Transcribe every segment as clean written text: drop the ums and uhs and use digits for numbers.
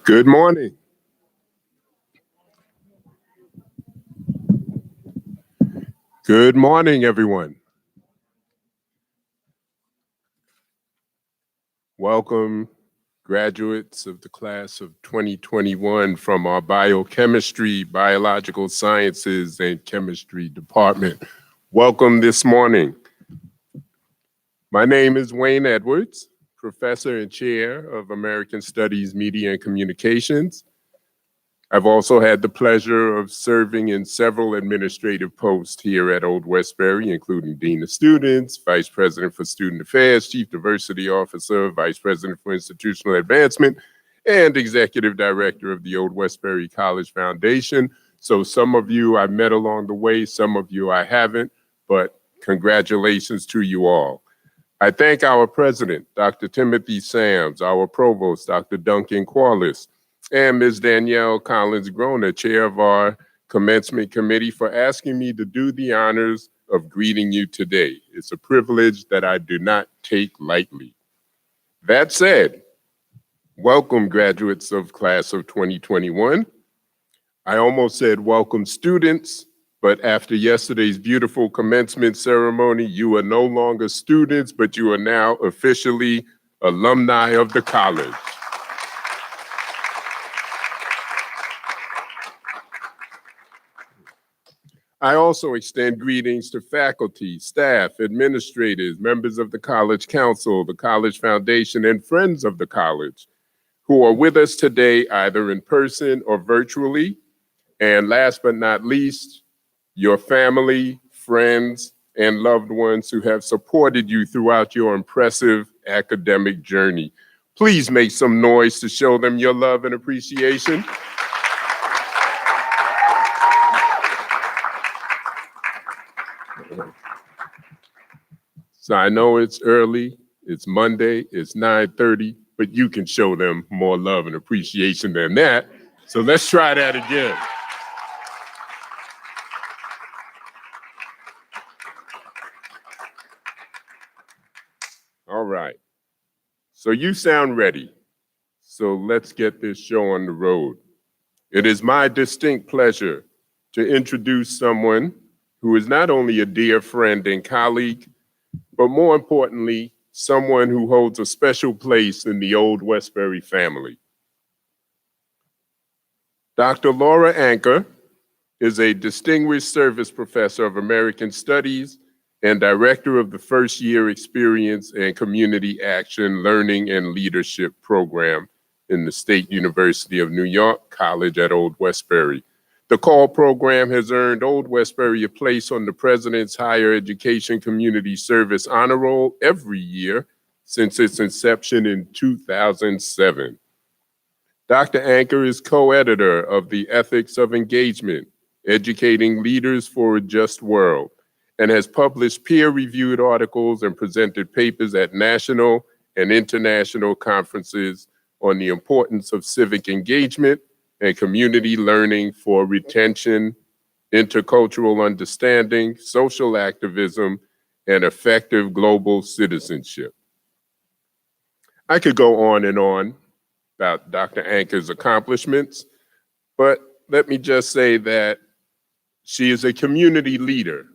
Good morning. Good morning, everyone. Welcome, graduates of the class of 2021 from our biochemistry, biological sciences, and chemistry department. Welcome this morning. My name is Wayne Edwards, professor and chair of American Studies, Media, and Communications. I've also had the pleasure of serving in several administrative posts here at Old Westbury, including Dean of Students, Vice President for Student Affairs, Chief Diversity Officer, Vice President for Institutional Advancement, and Executive Director of the Old Westbury College Foundation. So some of you I've met along the way, some of you I haven't, but congratulations to you all. I thank our president, Dr. Timothy Sams, our provost, Dr. Duncan Qualis, and Ms. Danielle Collins-Groner, chair of our commencement committee, for asking me to do the honors of greeting you today. It's a privilege that I do not take lightly. That said, welcome graduates of class of 2021. I almost said welcome students, but after yesterday's beautiful commencement ceremony, you are no longer students, but you are now officially alumni of the college. I also extend greetings to faculty, staff, administrators, members of the College Council, the College Foundation, and friends of the college who are with us today, either in person or virtually. And last but not least, your family, friends, and loved ones who have supported you throughout your impressive academic journey. Please make some noise to show them your love and appreciation. So I know it's early, it's Monday, it's 9:30, but you can show them more love and appreciation than that. So let's try that again. All right, so you sound ready. So let's get this show on the road. It is my distinct pleasure to introduce someone who is not only a dear friend and colleague, but more importantly, someone who holds a special place in the Old Westbury family. Dr. Laura Anker is a distinguished service professor of American Studies and director of the First Year Experience and Community Action Learning and Leadership Program in the State University of New York College at Old Westbury. The CALL program has earned Old Westbury a place on the President's Higher Education Community Service Honor Roll every year since its inception in 2007. Dr. Anker is co-editor of the Ethics of Engagement, Educating Leaders for a Just World, and has published peer-reviewed articles and presented papers at national and international conferences on the importance of civic engagement and community learning for retention, intercultural understanding, social activism, and effective global citizenship. I could go on and on about Dr. Anker's accomplishments, but let me just say that she is a community leader.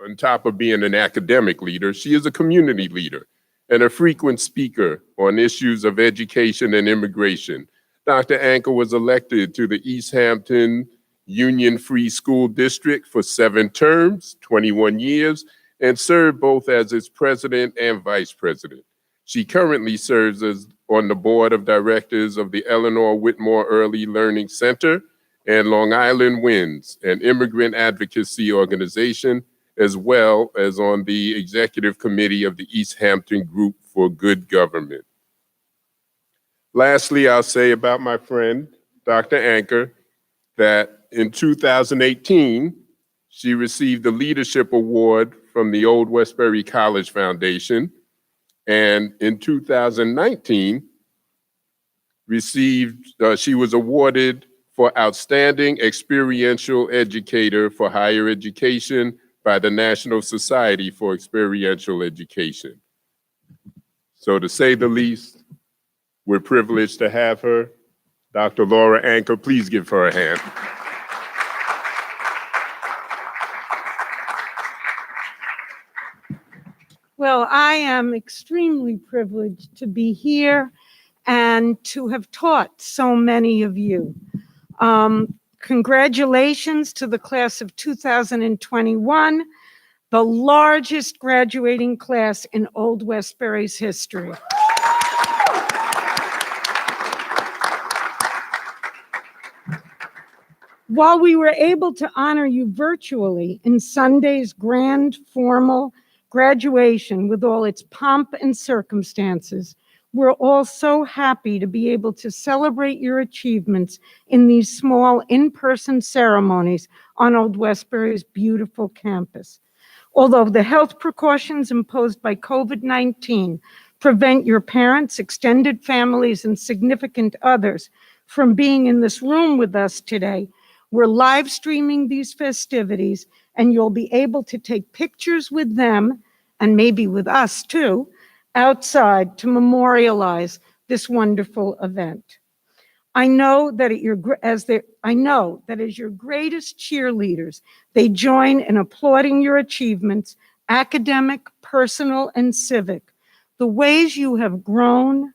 On top of being an academic leader, she is a community leader and a frequent speaker on issues of education and immigration. Dr. Anker was elected to the East Hampton Union Free School District for 7 terms, 21 years, and served both as its president and vice president. She currently serves as on the board of directors of the Eleanor Whitmore Early Learning Center and Long Island Wins, an immigrant advocacy organization, as well as on the executive committee of the East Hampton Group for Good Government. Lastly, I'll say about my friend, Dr. Anker, that in 2018, she received the Leadership Award from the Old Westbury College Foundation, and in 2019, she was awarded for Outstanding Experiential Educator for Higher Education by the National Society for Experiential Education. So to say the least, we're privileged to have her. Dr. Laura Anker, please give her a hand. Well, I am extremely privileged to be here and to have taught so many of you. Congratulations to the class of 2021, the largest graduating class in Old Westbury's history. While we were able to honor you virtually in Sunday's grand formal graduation with all its pomp and circumstances, we're all so happy to be able to celebrate your achievements in these small in-person ceremonies on Old Westbury's beautiful campus. Although the health precautions imposed by COVID-19 prevent your parents, extended families, and significant others from being in this room with us today, we're live streaming these festivities, and you'll be able to take pictures with them, and maybe with us too, outside to memorialize this wonderful event. I know that as your greatest cheerleaders, they join in applauding your achievements, academic, personal, and civic, the ways you have grown,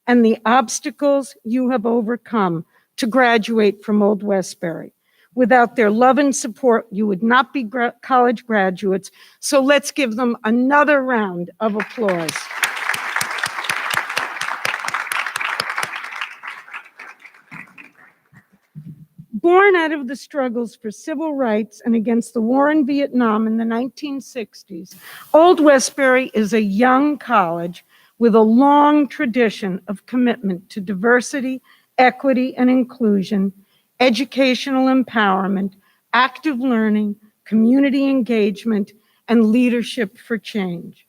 and the obstacles you have overcome to graduate from Old Westbury. Without their love and support, you would not be college graduates. So let's give them another round of applause. Born out of the struggles for civil rights and against the war in Vietnam in the 1960s, Old Westbury is a young college with a long tradition of commitment to diversity, equity, and inclusion, educational empowerment, active learning, community engagement, and leadership for change.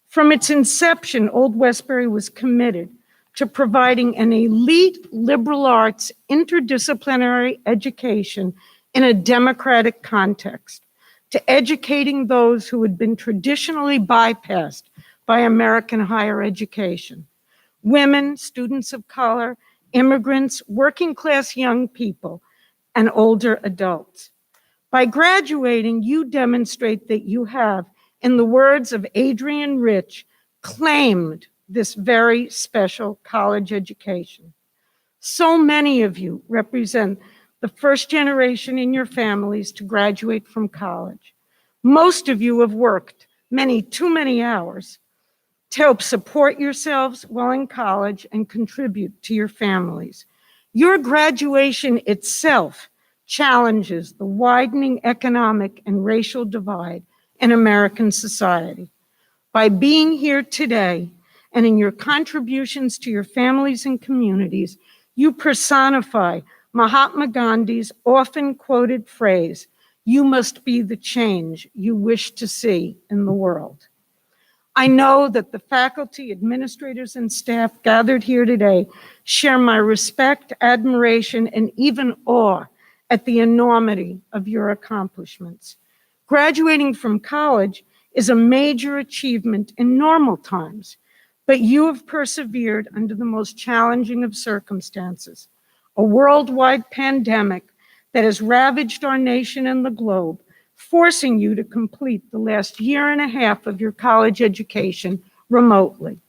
From its inception, Old Westbury was committed to providing an elite liberal arts interdisciplinary education in a democratic context, to educating those who had been traditionally bypassed by American higher education: women, students of color, immigrants, working class young people, and older adults. By graduating, you demonstrate that you have, in the words of Adrienne Rich, claimed this very special college education. So many of you represent the first generation in your families to graduate from college. Most of you have worked too many hours to help support yourselves while in college and contribute to your families. Your graduation itself challenges the widening economic and racial divide in American society. By being here today and in your contributions to your families and communities, you personify Mahatma Gandhi's often quoted phrase, "You must be the change you wish to see in the world." I know that the faculty, administrators, and staff gathered here today share my respect, admiration, and even awe at the enormity of your accomplishments. Graduating from college is a major achievement in normal times, but you have persevered under the most challenging of circumstances: a worldwide pandemic that has ravaged our nation and the globe, forcing you to complete the last year and a half of your college education remotely.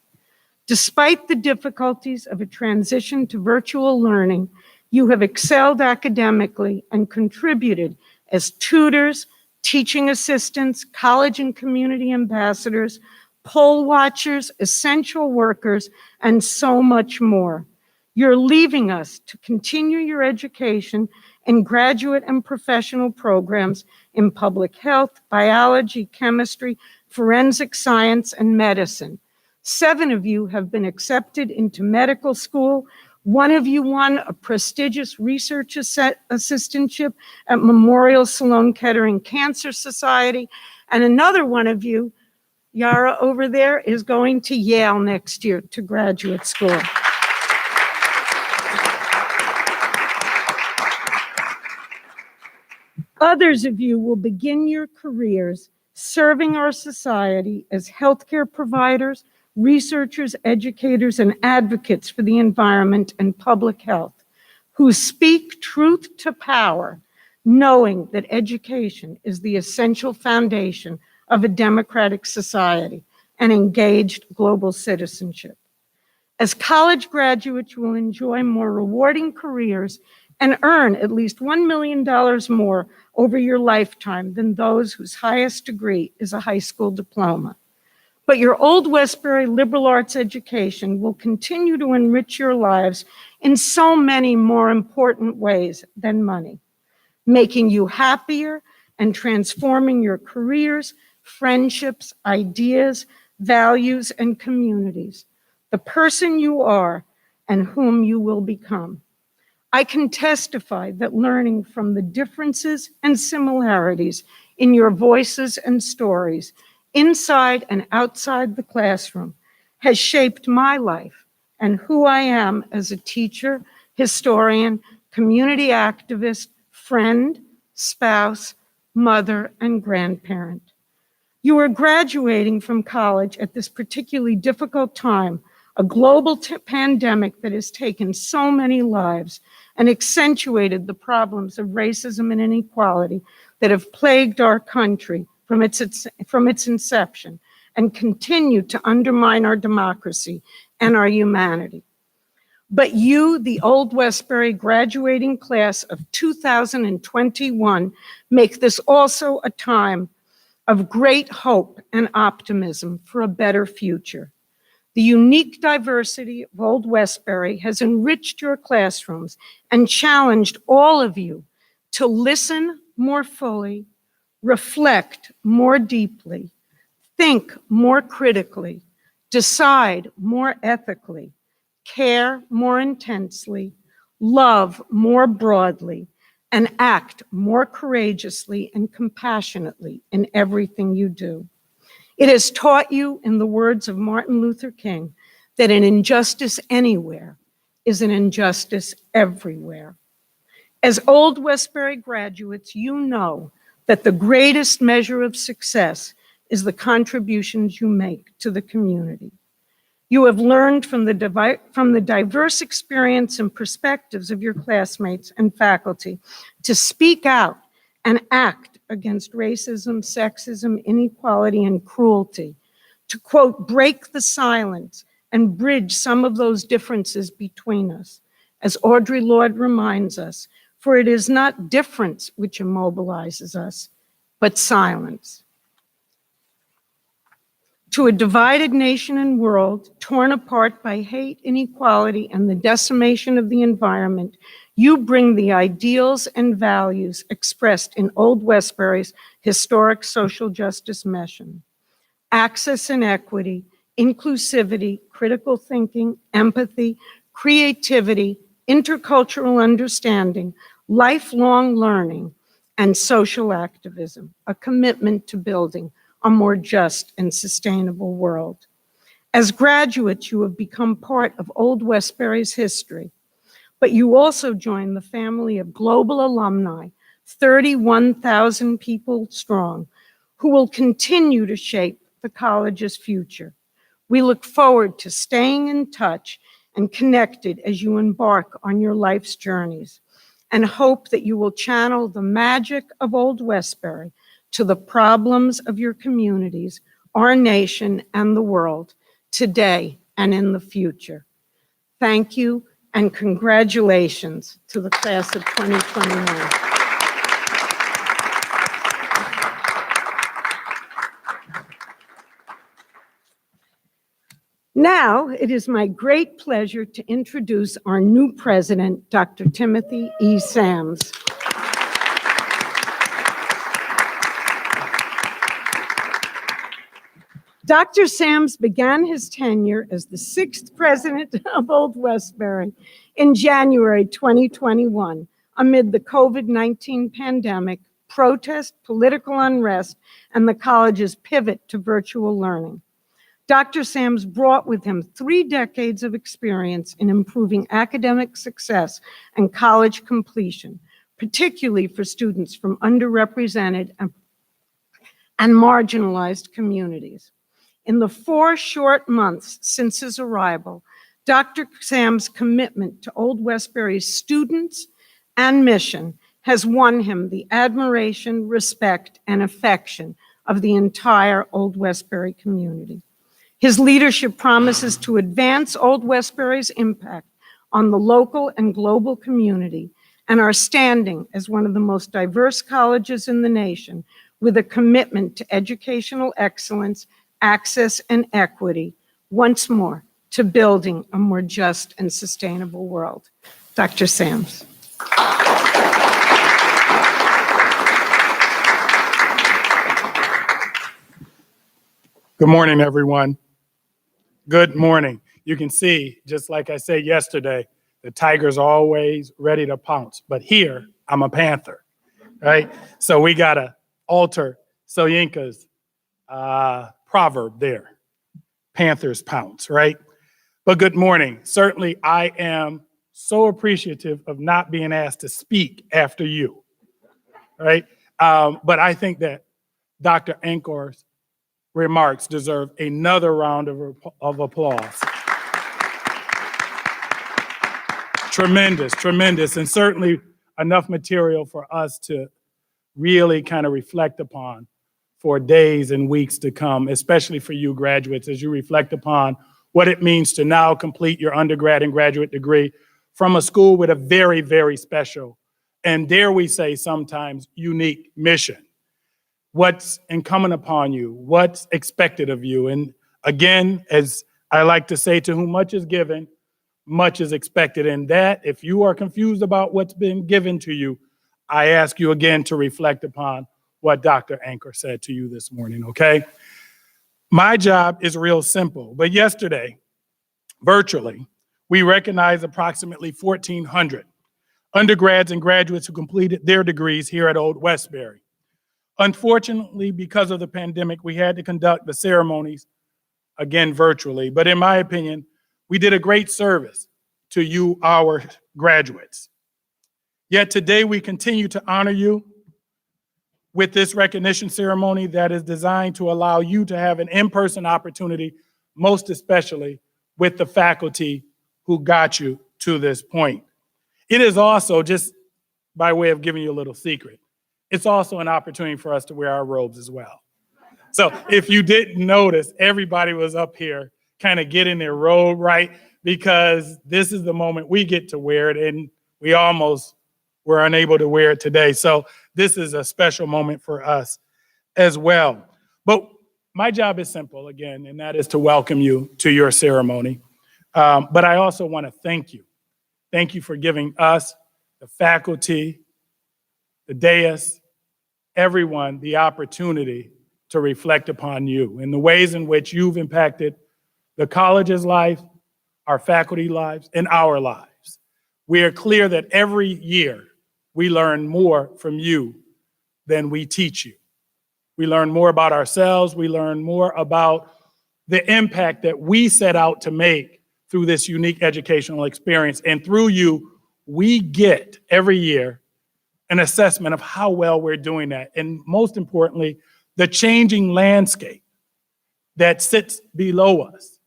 Despite the difficulties of a transition to virtual learning, you have excelled academically and contributed as tutors, teaching assistants, college and community ambassadors, poll watchers, essential workers, and so much more. You're leaving us to continue your education in graduate and professional programs in public health, biology, chemistry, forensic science, and medicine. 7 of you have been accepted into medical school. 1 of you won a prestigious research assistantship at Memorial Sloan Kettering Cancer Society. And another one of you, Yara over there, is going to Yale next year to graduate school. Others of you will begin your careers serving our society as healthcare providers, researchers, educators, and advocates for the environment and public health, who speak truth to power, knowing that education is the essential foundation of a democratic society and engaged global citizenship. As college graduates, you will enjoy more rewarding careers and earn at least $1 million more over your lifetime than those whose highest degree is a high school diploma. But your Old Westbury liberal arts education will continue to enrich your lives in so many more important ways than money, making you happier and transforming your careers, friendships, ideas, values, and communities, the person you are and whom you will become. I can testify that learning from the differences and similarities in your voices and stories, inside and outside the classroom, has shaped my life and who I am as a teacher, historian, community activist, friend, spouse, mother, and grandparent. You are graduating from college at this particularly difficult time, a global pandemic that has taken so many lives and accentuated the problems of racism and inequality that have plagued our country from its inception and continue to undermine our democracy and our humanity. But you, the Old Westbury graduating class of 2021, make this also a time of great hope and optimism for a better future. The unique diversity of Old Westbury has enriched your classrooms and challenged all of you to listen more fully, reflect more deeply, think more critically, decide more ethically, care more intensely, love more broadly, and act more courageously and compassionately in everything you do. It has taught you, in the words of Martin Luther King, that an injustice anywhere is an injustice everywhere. As Old Westbury graduates, you know that the greatest measure of success is the contributions you make to the community. You have learned from the diverse experience and perspectives of your classmates and faculty to speak out and act against racism, sexism, inequality, and cruelty, to, quote, break the silence and bridge some of those differences between us. As Audre Lorde reminds us, for it is not difference which immobilizes us, but silence. To a divided nation and world, torn apart by hate, inequality, and the decimation of the environment, you bring the ideals and values expressed in Old Westbury's historic social justice mission: access and equity, inclusivity, critical thinking, empathy, creativity, intercultural understanding, lifelong learning, and social activism, a commitment to building a more just and sustainable world. As graduates, you have become part of Old Westbury's history, but you also join the family of global alumni, 31,000 people strong, who will continue to shape the college's future. We look forward to staying in touch and connected as you embark on your life's journeys, and hope that you will channel the magic of Old Westbury to the problems of your communities, our nation, and the world, today and in the future. Thank you, and congratulations to the class of 2021. Now, it is my great pleasure to introduce our new president, Dr. Timothy E. Sams. Dr. Sams began his tenure as the 6th president of Old Westbury in January 2021 amid the COVID-19 pandemic, protest, political unrest, and the college's pivot to virtual learning. Dr. Sams brought with him 3 decades of experience in improving academic success and college completion, particularly for students from underrepresented and marginalized communities. In the 4 short months since his arrival, Dr. Sams' commitment to Old Westbury's students and mission has won him the admiration, respect, and affection of the entire Old Westbury community. His leadership promises to advance Old Westbury's impact on the local and global community and our standing as one of the most diverse colleges in the nation with a commitment to educational excellence, access, and equity, once more, to building a more just and sustainable world. Dr. Sams. Good morning, everyone. Good morning. You can see, just like I said yesterday, the tiger's always ready to pounce, but here, I'm a panther, right? So we gotta alter Soyinka's proverb there. Panthers pounce, right? But good morning. Certainly, I am so appreciative of not being asked to speak after you, right? But I think that Dr. Anker's remarks deserve another round of applause. Tremendous, tremendous, and certainly enough material for us to really kind of reflect upon for days and weeks to come, especially for you graduates, as you reflect upon what it means to now complete your undergrad and graduate degree from a school with a very, very special, and dare we say sometimes unique mission. What's incumbent upon you, what's expected of you. And again, as I like to say, to whom much is given, much is expected. And that, if you are confused about what's been given to you, I ask you again to reflect upon what Dr. Anker said to you this morning, okay? My job is real simple, but yesterday, virtually, we recognized approximately 1,400 undergrads and graduates who completed their degrees here at Old Westbury. Unfortunately, because of the pandemic, we had to conduct the ceremonies again virtually, but in my opinion, we did a great service to you, our graduates. Yet today we continue to honor you with this recognition ceremony that is designed to allow you to have an in-person opportunity, most especially with the faculty who got you to this point. It is also, just by way of giving you a little secret, it's also an opportunity for us to wear our robes as well. So if you didn't notice, everybody was up here kind of getting their robe right, because this is the moment we get to wear it, and we almost were unable to wear it today. So this is a special moment for us as well. But my job is simple, again, and that is to welcome you to your ceremony. But I also want to thank you. Thank you for giving us, the faculty, the dais, everyone, the opportunity to reflect upon you and the ways in which you've impacted the college's life, our faculty lives, and our lives. We are clear that every year we learn more from you than we teach you. We learn more about ourselves. We learn more about the impact that we set out to make through this unique educational experience. And through you, we get every year an assessment of how well we're doing that. And most importantly, the changing landscape that sits below us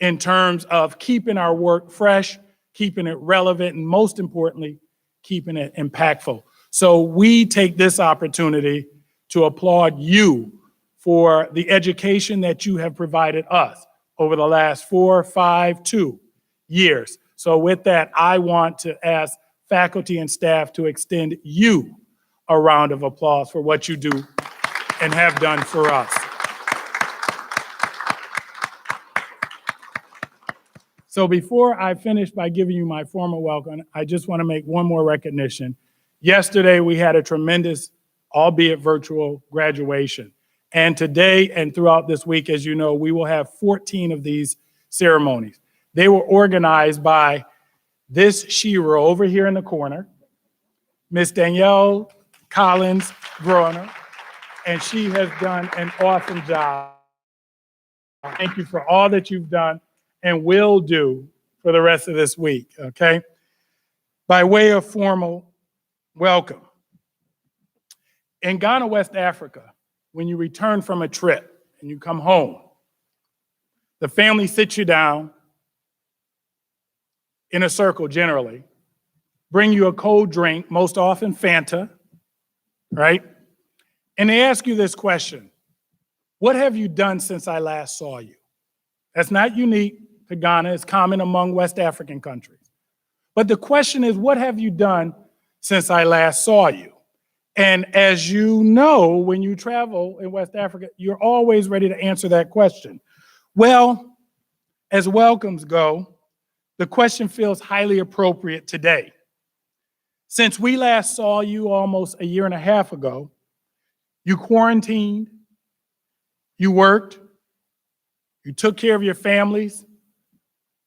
in terms of keeping our work fresh, keeping it relevant, and most importantly, keeping it impactful. So we take this opportunity to applaud you for the education that you have provided us over the last 4, 5, 2 years. So with that, I want to ask faculty and staff to extend you a round of applause for what you do and have done for us. So before I finish by giving you my formal welcome, I just want to make one more recognition. Yesterday, we had a tremendous, albeit virtual, graduation. And today and throughout this week, as you know, we will have 14 of these ceremonies. They were organized by this shero over here in the corner, Miss Danielle Collins Groner, and she has done an awesome job. Thank you for all that you've done and will do for the rest of this week, okay? By way of formal welcome. In Ghana, West Africa, when you return from a trip and you come home, the family sits you down in a circle generally, bring you a cold drink, most often Fanta, right? And they ask you this question: what have you done since I last saw you? That's not unique to Ghana, it's common among West African countries. But the question is, what have you done since I last saw you? And as you know, when you travel in West Africa, you're always ready to answer that question. Well, as welcomes go, the question feels highly appropriate today. Since we last saw you almost a year and a half ago, you quarantined, you worked, you took care of your families.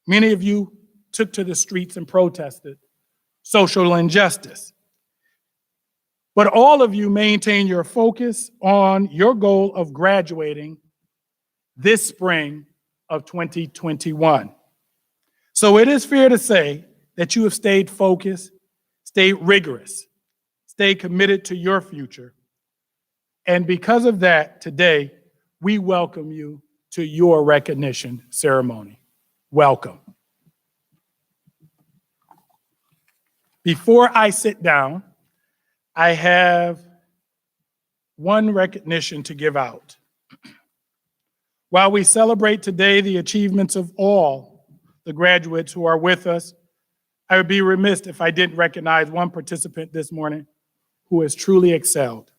Many of you took to the streets and protested social injustice. But all of you maintain your focus on your goal of graduating this spring of 2021. So it is fair to say that you have stayed focused, stayed rigorous, stayed committed to your future. And because of that, today, we welcome you to your recognition ceremony. Welcome. Before I sit down, I have one recognition to give out. While we celebrate today the achievements of all the graduates who are with us, I would be remiss if I didn't recognize one participant this morning who has truly excelled.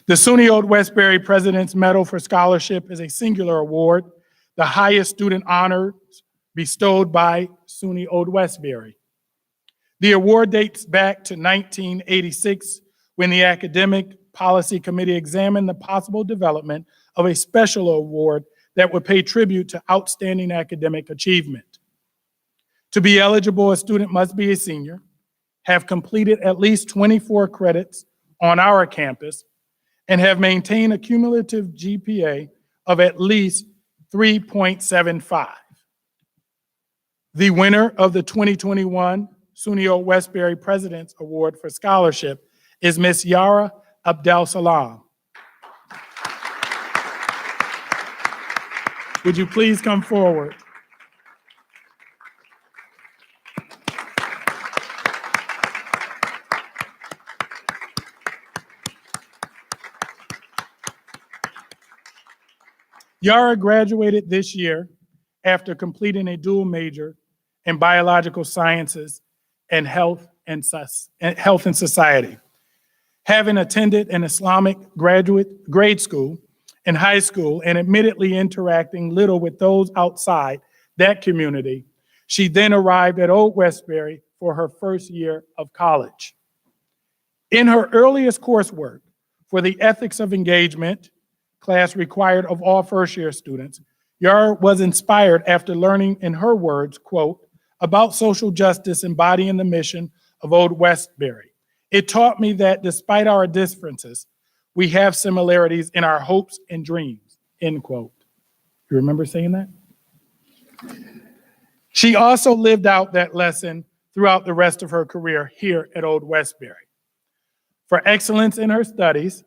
The SUNY Old Westbury President's Medal for Scholarship is a singular award, the highest student honor bestowed by SUNY Old Westbury. The award dates back to 1986, when the Academic Policy Committee examined the possible development of a special award that would pay tribute to outstanding academic achievement. To be eligible, a student must be a senior, have completed at least 24 credits on our campus, and have maintained a cumulative GPA of at least 3.75. The winner of the 2021 SUNY Old Westbury President's Award for Scholarship is Miss Yara Abdel Salam. Would you please come forward? Yara graduated this year after completing a dual major in biological sciences and health and society. Having attended an Islamic grade school and high school and admittedly interacting little with those outside that community, she then arrived at Old Westbury for her first year of college. In her earliest coursework for the Ethics of Engagement class required of all first-year students, Yara was inspired after learning, in her words, quote, about social justice embodying the mission of Old Westbury. It taught me that despite our differences, we have similarities in our hopes and dreams, end quote. You remember saying that? She also lived out that lesson throughout the rest of her career here at Old Westbury. For excellence in her studies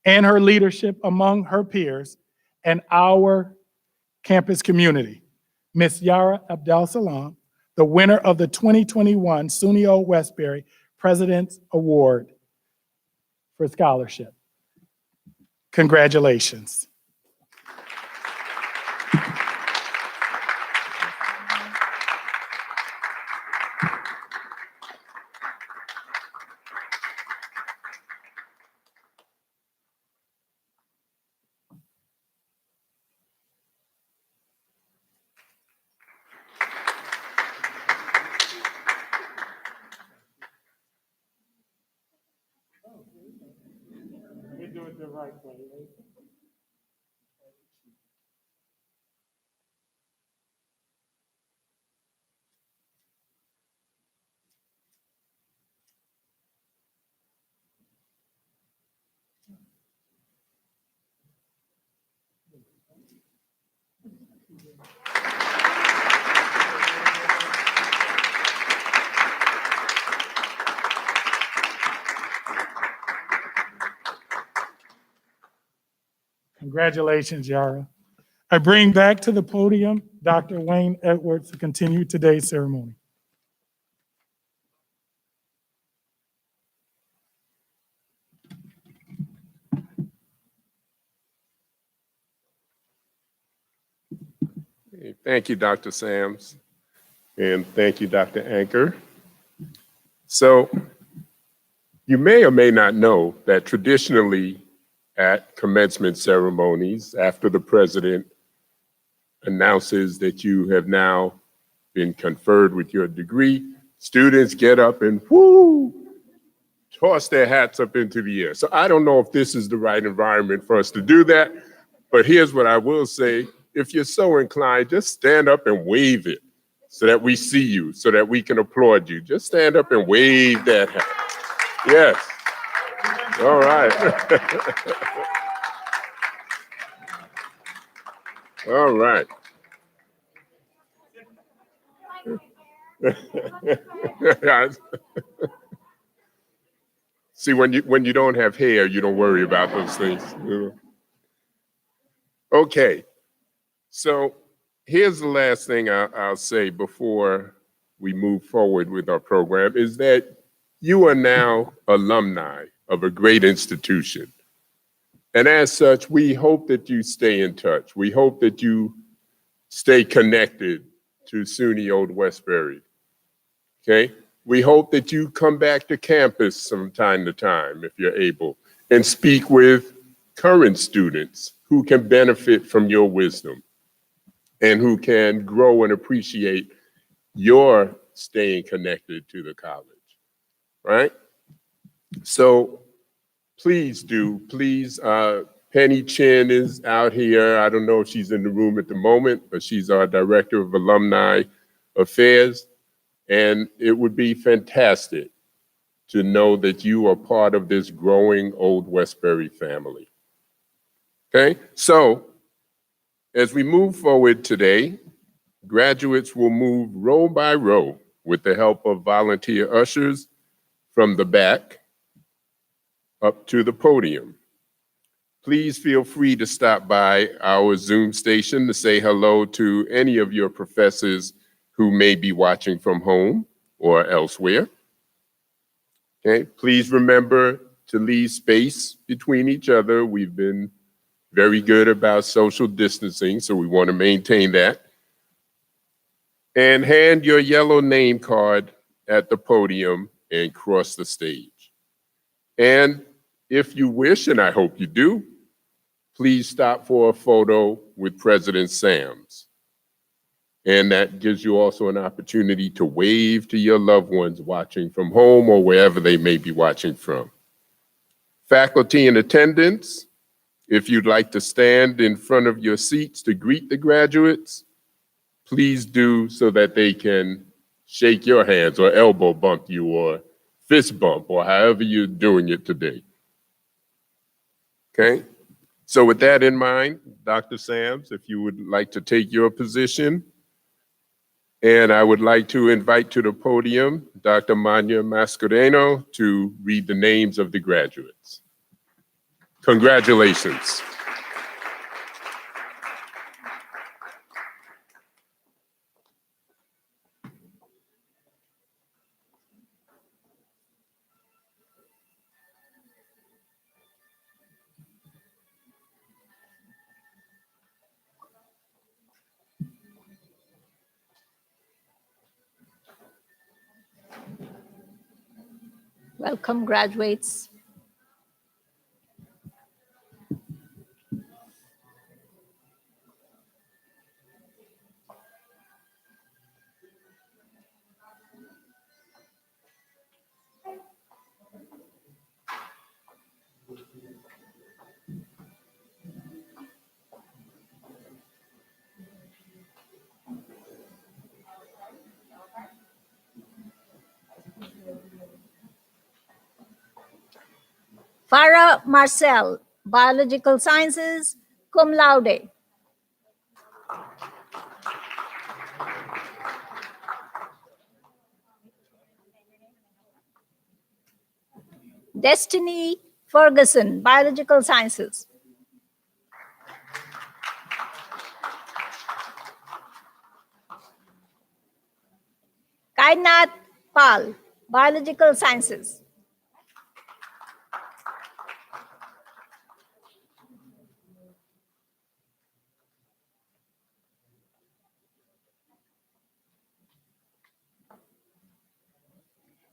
and her leadership among her peers and our campus community, Ms. Yara Abdel Salam, the winner of the 2021 SUNY Old Westbury President's Award for Scholarship. Congratulations. We do it the right way, right? Congratulations, Yara. I bring back to the podium Dr. Wayne Edwards to continue today's ceremony. Thank you, Dr. Sams, and thank you, Dr. Anker. So you may or may not know that traditionally at commencement ceremonies, after the president announces that you have now been conferred with your degree, students get up and whoo, toss their hats up into the air. So I don't know if this is the right environment for us to do that, but here's what I will say. If you're so inclined, just stand up and wave it so that we see you, so that we can applaud you. Just stand up and wave that hat. Yes. All right. All right. See, when you don't have hair, you don't worry about those things. Okay. So here's the last thing I'll say before we move forward with our program is that you are now alumni of a great institution. And as such, we hope that you stay in touch. We hope that you stay connected to SUNY Old Westbury, okay? We hope that you come back to campus from time to time, if you're able, and speak with current students who can benefit from your wisdom and who can grow and appreciate your staying connected to the college, right? So please do, please, Penny Chin is out here. I don't know if she's in the room at the moment, but she's our Director of Alumni Affairs. And it would be fantastic to know that you are part of this growing Old Westbury family. Okay, so as we move forward today, graduates will move row by row with the help of volunteer ushers from the back up to the podium. Please feel free to stop by our Zoom station to say hello to any of your professors who may be watching from home or elsewhere. Okay, please remember to leave space between each other. We've been very good about social distancing, so we want to maintain that. And hand your yellow name card at the podium and cross the stage. And if you wish, and I hope you do, please stop for a photo with President Sams. And that gives you also an opportunity to wave to your loved ones watching from home or wherever they may be watching from. Faculty in attendance, if you'd like to stand in front of your seats to greet the graduates, please do so that they can shake your hands or elbow bump you or fist bump or however you're doing it today. Okay? So with that in mind, Dr. Sams, if you would like to take your position, and I would like to invite to the podium Dr. Manya Mascareno to read the names of the graduates. Congratulations. Welcome, graduates. Farah Marcel, Biological Sciences, cum laude. Destiny Ferguson, Biological Sciences. Kainath Pal, Biological Sciences.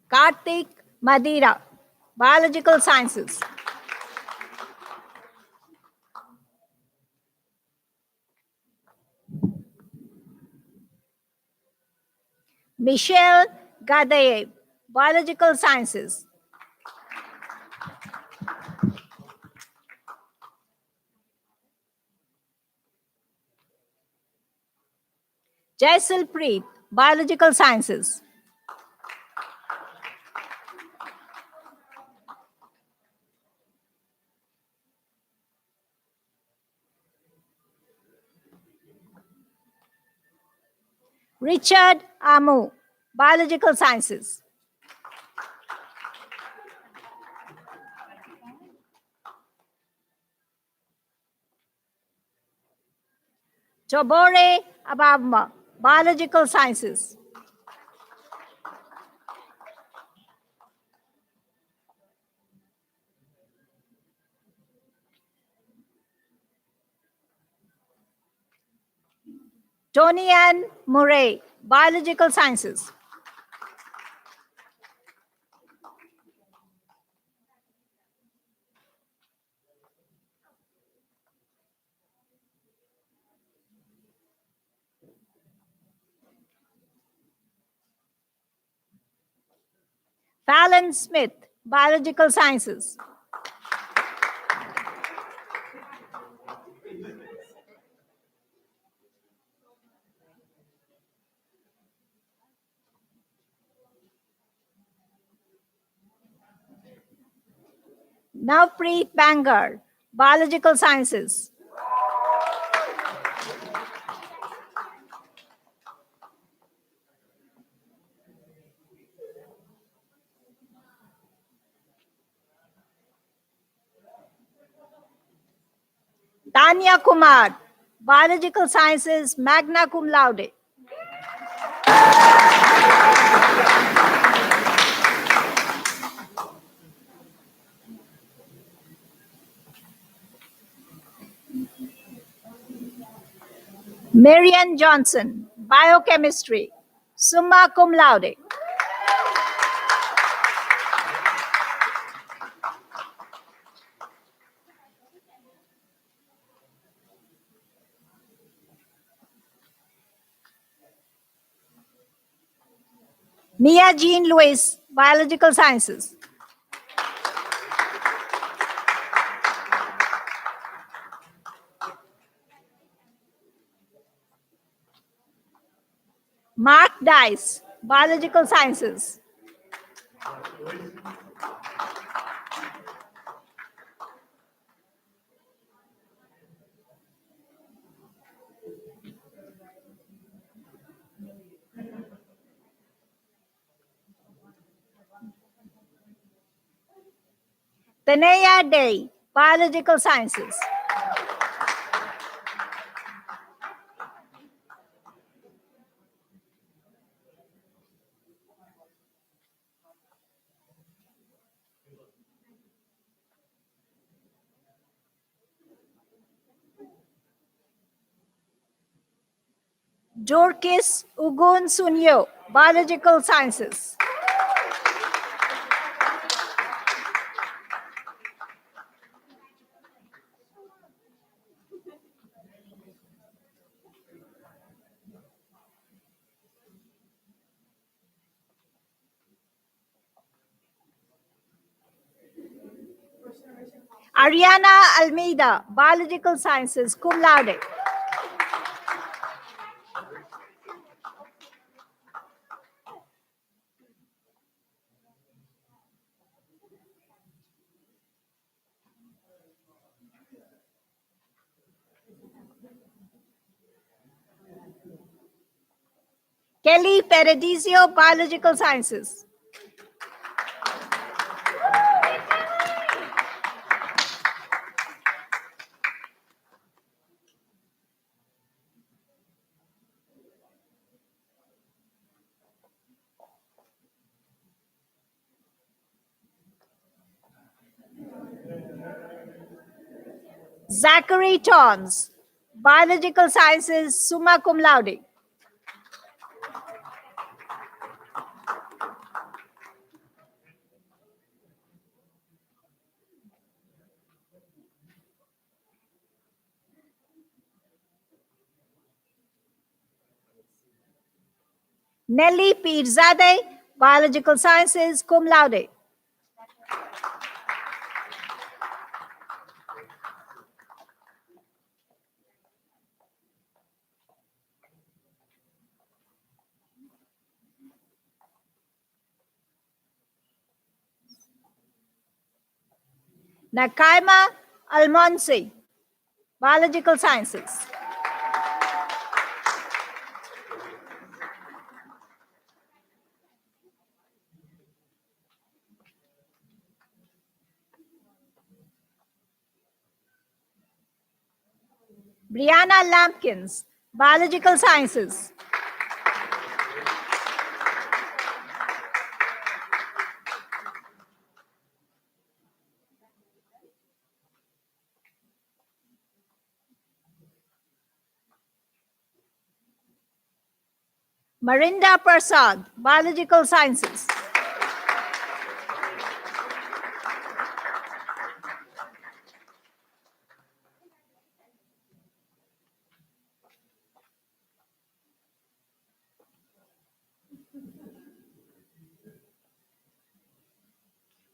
Karthik Madira, Biological Sciences. Michelle Gadayev, Biological Sciences. Jaisal Preet, Biological Sciences. Richard Amu, Biological Sciences. Tobore Ababma, Biological Sciences. Tony Ann Murray, Biological Sciences. Fallon Smith, Biological Sciences. Navpreet Bangar, Biological Sciences. Tanya Kumar, Biological Sciences, magna cum laude. Marian Johnson, Biochemistry, summa cum laude. Mia Jean Lewis, Biological Sciences. Mark Dice, Biological Sciences. Tanaya Day, Biological Sciences. Dorcas Ugun Sunyo, Biological Sciences. Ariana Almeida, Biological Sciences, cum laude. Kelly Paradisio, Biological Sciences. Zachary Tons, Biological Sciences, summa cum laude. Nelly Pirzadeh, Biological Sciences, cum laude. Nakaima Almonsi, Biological Sciences. Brianna Lampkins, Biological Sciences. Marinda Prasad, Biological Sciences.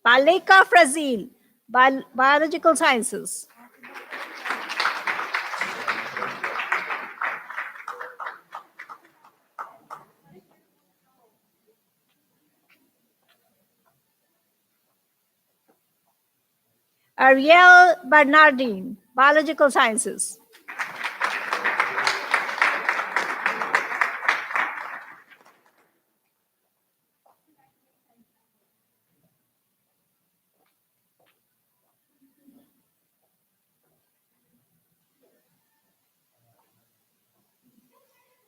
Paleka Frazil, Biological Sciences. Ariel Bernardine, Biological Sciences.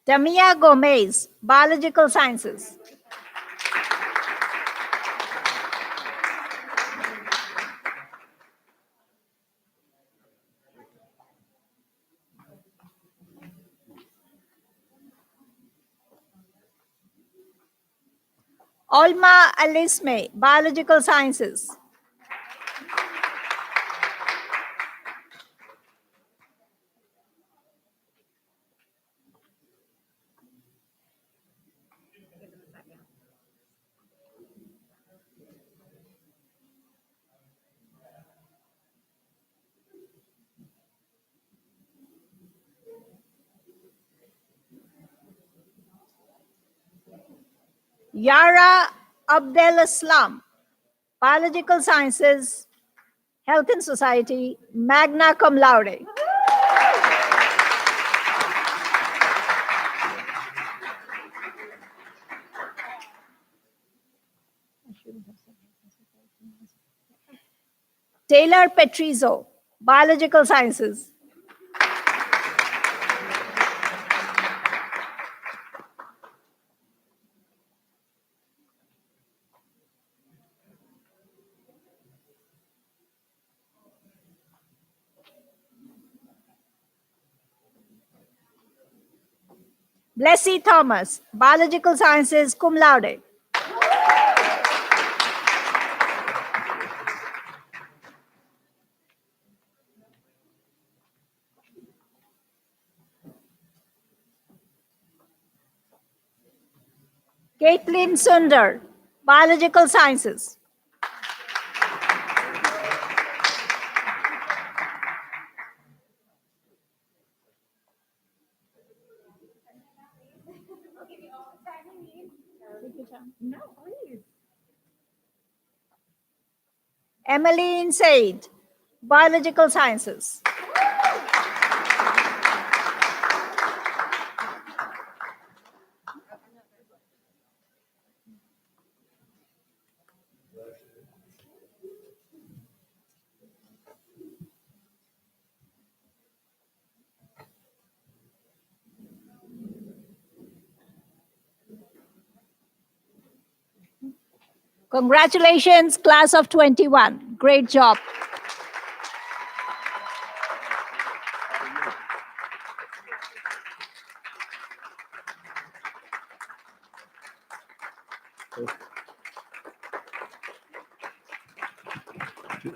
Tamia Gomez, Biological Sciences. Olma Alisme, Biological Sciences. Yara Abdel Islam, Biological Sciences, Health and Society, magna cum laude. Taylor Petrizo, Biological Sciences. Blessy Thomas, Biological Sciences, cum laude. Caitlin Sundar, Biological Sciences. Emmeline Said, Biological Sciences. Congratulations, class of 21. Great job. Hey.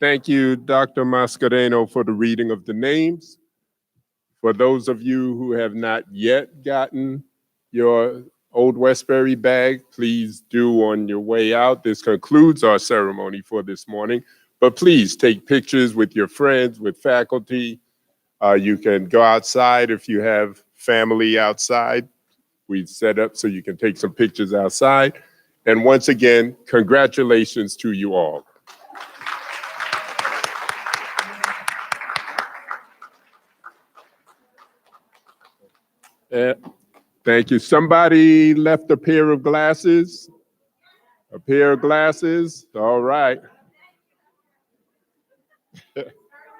Thank you, Dr. Mascareno, for the reading of the names. For those of you who have not yet gotten your Old Westbury bag, please do on your way out. This concludes our ceremony for this morning. But please take pictures with your friends, with faculty. You can go outside if you have family outside. We've set up so you can take some pictures outside. And once again, congratulations to you all. Thank you. Somebody left a pair of glasses? A pair of glasses? All right.